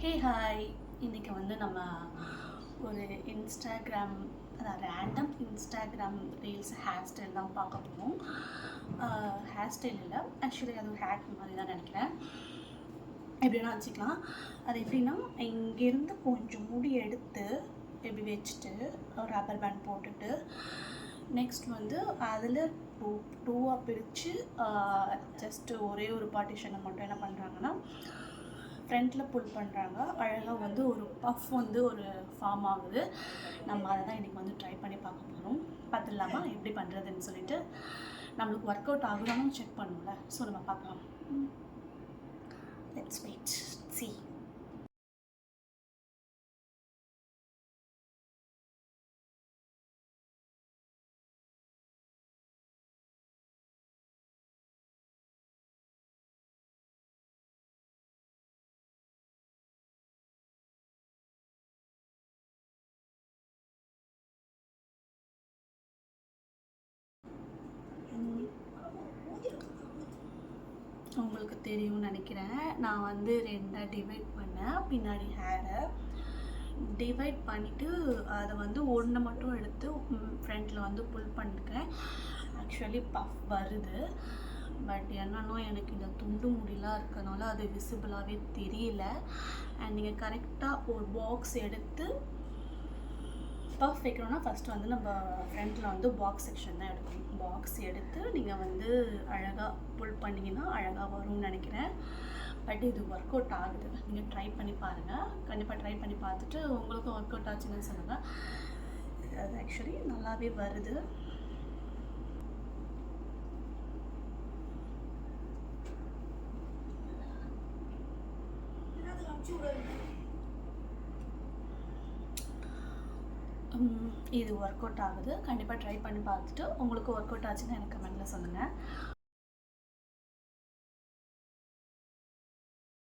Hey hi, இன்றைக்கி வந்து நம்ம ஒரு இன்ஸ்டாகிராம், அதாவது random Instagram reels hair style தான் பார்க்க போகிறோம். ஹேர் ஸ்டைல் இல்லை, ஆக்சுவலி அது ஒரு ஹேக் மாதிரி தான் நினைக்கிறேன். எப்படின்னா வச்சுக்கலாம். அது எப்படின்னா, இங்கேருந்து கொஞ்சம் முடி எடுத்து எப்படி வச்சுட்டு ஒரு ரப்பர் பேண்ட் போட்டுட்டு நெக்ஸ்ட் வந்து அதில் டூவாக பிரித்து ஜஸ்ட்டு ஒரே ஒரு பார்ட்டிஷனை மட்டும் என்ன பண்ணுறாங்கன்னா ஃப்ரண்ட்டில் புல் பண்ணுறாங்க. அழகாக வந்து ஒரு பஃப் வந்து ஒரு ஃபார்ம் ஆகுது. நம்ம அதை தான் இன்றைக்கி வந்து ட்ரை பண்ணி பார்க்க போகிறோம். பார்த்துடலாமா எப்படி பண்ணுறதுன்னு சொல்லிட்டு. நம்மளுக்கு ஒர்க் அவுட் ஆகுதான்னு செக் பண்ணணும்ல, ஸோ நம்ம பார்க்கலாம். Let's wait see. உங்களுக்கு தெரியும்னு நினைக்கிறேன். நான் வந்து ரெண்டாக டிவைட் பண்ணேன். பின்னாடி ஹேரை டிவைட் பண்ணிவிட்டு அதை வந்து ஒன்று மட்டும் எடுத்து ஃப்ரண்ட்டில் வந்து புல் பண்ணிருக்கேன். ஆக்சுவலி பஃப் வருது, பட் என்னன்னா எனக்கு இந்த துண்டு முடியெலாம் இருக்கனால அது விசிபிளாகவே தெரியல. அண்ட் நீங்கள் கரெக்டாக ஒரு பாக்ஸ் எடுத்து பஃப் வைக்கணும்னா ஃபஸ்ட்டு வந்து நம்ம ஃப்ரண்ட்டில் வந்து பாக்ஸ் செக்ஷன் தான் எடுக்கணும். பாக்ஸ் எடுத்து நீங்கள் வந்து அழகாக புல் பண்ணிங்கன்னா அழகாக வரும்னு நினைக்கிறேன். பட் இது ஒர்க் அவுட் ஆகுது. நீங்கள் ட்ரை பண்ணி பாருங்கள். கண்டிப்பாக ட்ரை பண்ணி பார்த்துட்டு உங்களுக்கும் ஒர்க் அவுட் ஆச்சுன்னு சொல்லுங்கள். அது ஆக்சுவலி நல்லாவே வருது. இது ஒர்க் அவுட் ஆகுது. கண்டிப்பாக ட்ரை பண்ணி பார்த்துட்டு உங்களுக்கு ஒர்க் அவுட் ஆச்சுன்னு எனக்கு கமெண்ட்டில் சொல்லுங்கள்.